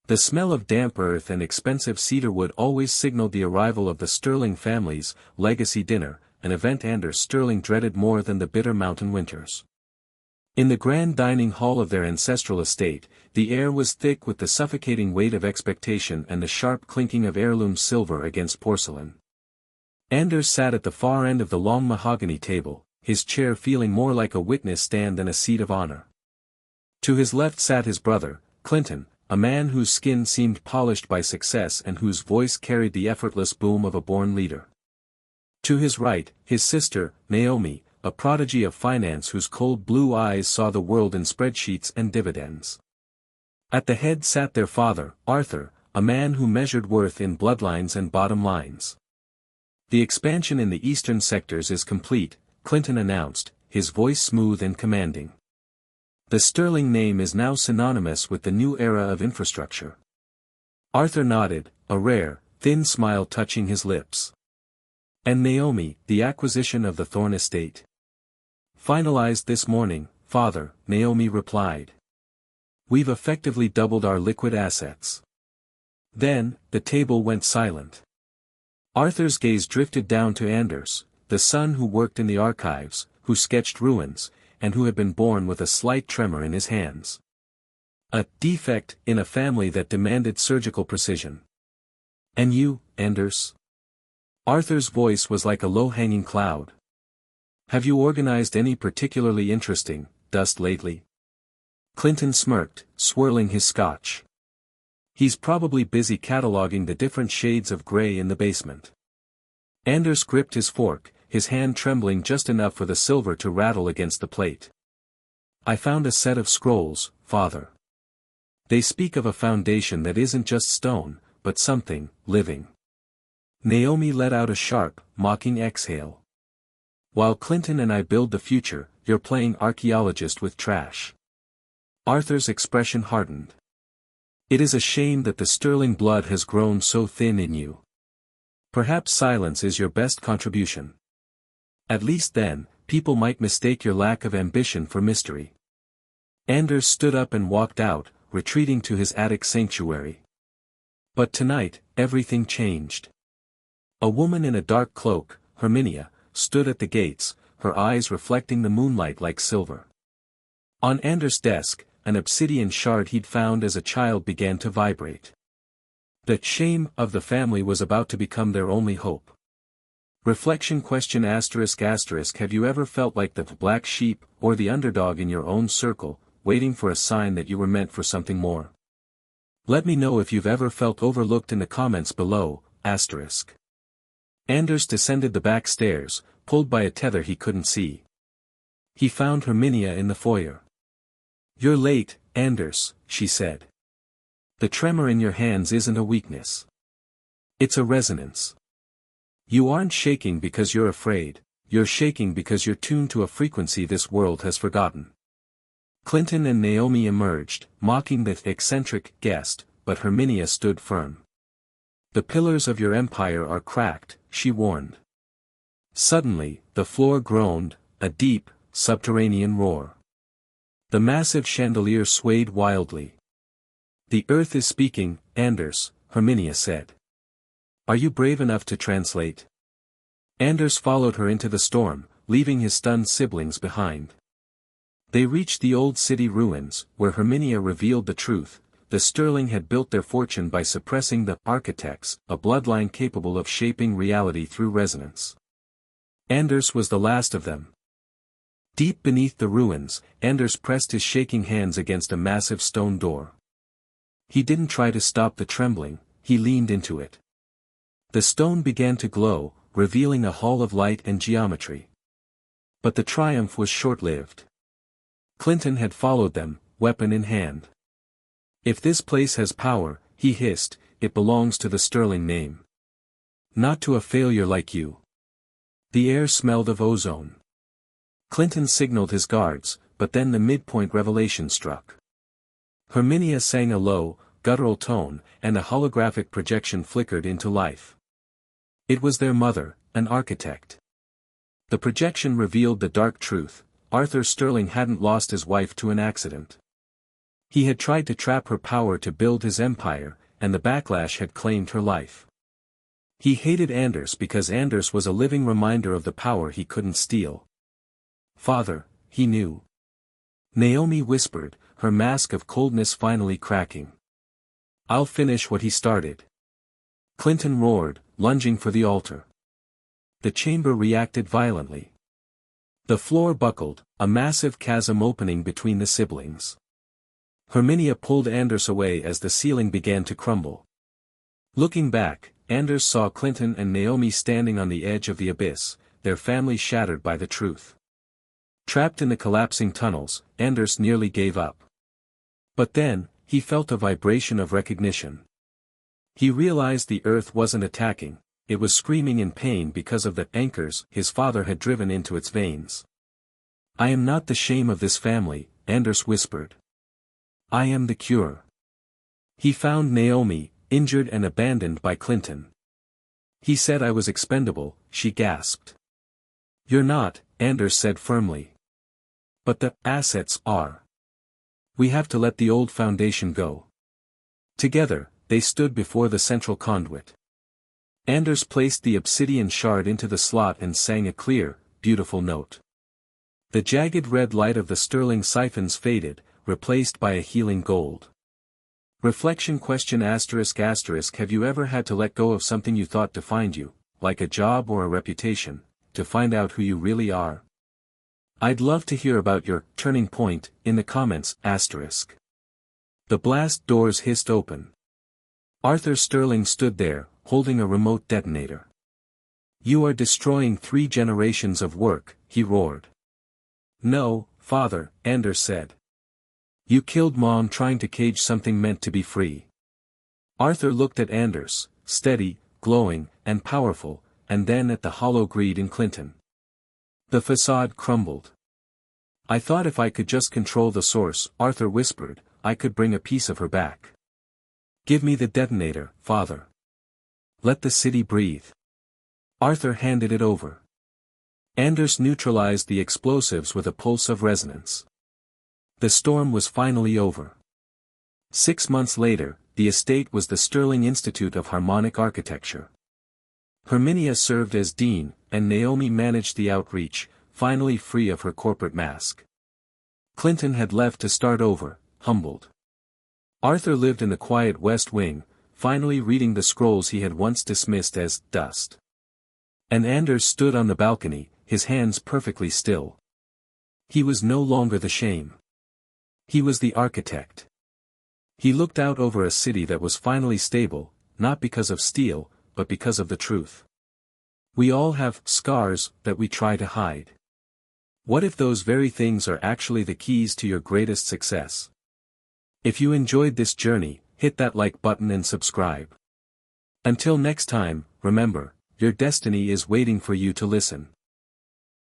The smell of damp earth and expensive cedarwood always signaled the arrival of the Sterling family's legacy dinner, an event Anders Sterling dreaded more than the bitter mountain winters. In the grand dining hall of their ancestral estate, the air was thick with the suffocating weight of expectation and the sharp clinking of heirloom silver against porcelain. Anders sat at the far end of the long mahogany table, his chair feeling more like a witness stand than a seat of honor. To his left sat his brother, Clinton, a man whose skin seemed polished by success and whose voice carried the effortless boom of a born leader. To his right, his sister, Naomi, a prodigy of finance whose cold blue eyes saw the world in spreadsheets and dividends. At the head sat their father, Arthur, a man who measured worth in bloodlines and bottom lines. "The expansion in the eastern sectors is complete," Clinton announced, his voice smooth and commanding. "The Sterling name is now synonymous with the new era of infrastructure." Arthur nodded, a rare, thin smile touching his lips. "And Naomi, the acquisition of the Thorne estate?" "Finalized this morning, father," Naomi replied. "We've effectively doubled our liquid assets." Then, the table went silent. Arthur's gaze drifted down to Anders, the son who worked in the archives, who sketched ruins, and who had been born with a slight tremor in his hands. A defect in a family that demanded surgical precision. "And you, Anders?" Arthur's voice was like a low-hanging cloud. "Have you organized any particularly interesting dust lately?" Clinton smirked, swirling his scotch. "He's probably busy cataloging the different shades of gray in the basement." Anders gripped his fork, his hand trembling just enough for the silver to rattle against the plate. "I found a set of scrolls, father. They speak of a foundation that isn't just stone, but something living." Naomi let out a sharp, mocking exhale. "While Clinton and I build the future, you're playing archaeologist with trash." Arthur's expression hardened. "It is a shame that the Sterling blood has grown so thin in you. Perhaps silence is your best contribution. At least then, people might mistake your lack of ambition for mystery." Anders stood up and walked out, retreating to his attic sanctuary. But tonight, everything changed. A woman in a dark cloak, Herminia, stood at the gates, her eyes reflecting the moonlight like silver. On Anders' desk, an obsidian shard he'd found as a child began to vibrate. The shame of the family was about to become their only hope. Reflection question ****. Have you ever felt like the black sheep, or the underdog in your own circle, waiting for a sign that you were meant for something more? Let me know if you've ever felt overlooked in the comments below, ****. Anders descended the back stairs, pulled by a tether he couldn't see. He found Herminia in the foyer. "You're late, Anders," she said. "The tremor in your hands isn't a weakness. It's a resonance. You aren't shaking because you're afraid, you're shaking because you're tuned to a frequency this world has forgotten." Clinton and Naomi emerged, mocking the eccentric guest, but Herminia stood firm. "The pillars of your empire are cracked," she warned. Suddenly, the floor groaned, a deep, subterranean roar. The massive chandelier swayed wildly. "The earth is speaking, Anders," Herminia said. "Are you brave enough to translate?" Anders followed her into the storm, leaving his stunned siblings behind. They reached the old city ruins, where Herminia revealed the truth. The Sterling had built their fortune by suppressing the architects, a bloodline capable of shaping reality through resonance. Anders was the last of them. Deep beneath the ruins, Anders pressed his shaking hands against a massive stone door. He didn't try to stop the trembling, he leaned into it. The stone began to glow, revealing a hall of light and geometry. But the triumph was short-lived. Clinton had followed them, weapon in hand. "If this place has power," he hissed, "it belongs to the Sterling name. Not to a failure like you." The air smelled of ozone. Clinton signaled his guards, but then the midpoint revelation struck. Herminia sang a low, guttural tone, and a holographic projection flickered into life. It was their mother, an architect. The projection revealed the dark truth: Arthur Sterling hadn't lost his wife to an accident. He had tried to trap her power to build his empire, and the backlash had claimed her life. He hated Anders because Anders was a living reminder of the power he couldn't steal. Father, he knew. Naomi whispered, her mask of coldness finally cracking. I'll finish what he started. Clinton roared, lunging for the altar. The chamber reacted violently. The floor buckled, a massive chasm opening between the siblings. Herminia pulled Anders away as the ceiling began to crumble. Looking back, Anders saw Clinton and Naomi standing on the edge of the abyss, their family shattered by the truth. Trapped in the collapsing tunnels, Anders nearly gave up. But then, he felt a vibration of recognition. He realized the earth wasn't attacking, it was screaming in pain because of the anchors his father had driven into its veins. I am not the shame of this family, Anders whispered. I am the cure. He found Naomi, injured and abandoned by Clinton. He said I was expendable, she gasped. You're not, Anders said firmly. But the assets are. We have to let the old foundation go. Together, they stood before the central conduit. Anders placed the obsidian shard into the slot and sang a clear, beautiful note. The jagged red light of the sterling siphons faded, replaced by a healing gold. Reflection question asterisk asterisk. Have you ever had to let go of something you thought defined you, like a job or a reputation, to find out who you really are? I'd love to hear about your turning point in the comments asterisk. The blast doors hissed open. Arthur Sterling stood there, holding a remote detonator. You are destroying 3 generations of work, he roared. No, father, Anders said. You killed Mom trying to cage something meant to be free. Arthur looked at Anders, steady, glowing, and powerful, and then at the hollow greed in Clinton. The facade crumbled. I thought if I could just control the source, Arthur whispered, I could bring a piece of her back. Give me the detonator, father. Let the city breathe. Arthur handed it over. Anders neutralized the explosives with a pulse of resonance. The storm was finally over. 6 months later, the estate was the Sterling Institute of Harmonic Architecture. Herminia served as dean, and Naomi managed the outreach, finally free of her corporate mask. Clinton had left to start over, humbled. Arthur lived in the quiet West Wing, finally reading the scrolls he had once dismissed as dust. And Anders stood on the balcony, his hands perfectly still. He was no longer the shame. He was the architect. He looked out over a city that was finally stable, not because of steel, but because of the truth. We all have scars that we try to hide. What if those very things are actually the keys to your greatest success? If you enjoyed this journey, hit that like button and subscribe. Until next time, remember, your destiny is waiting for you to listen.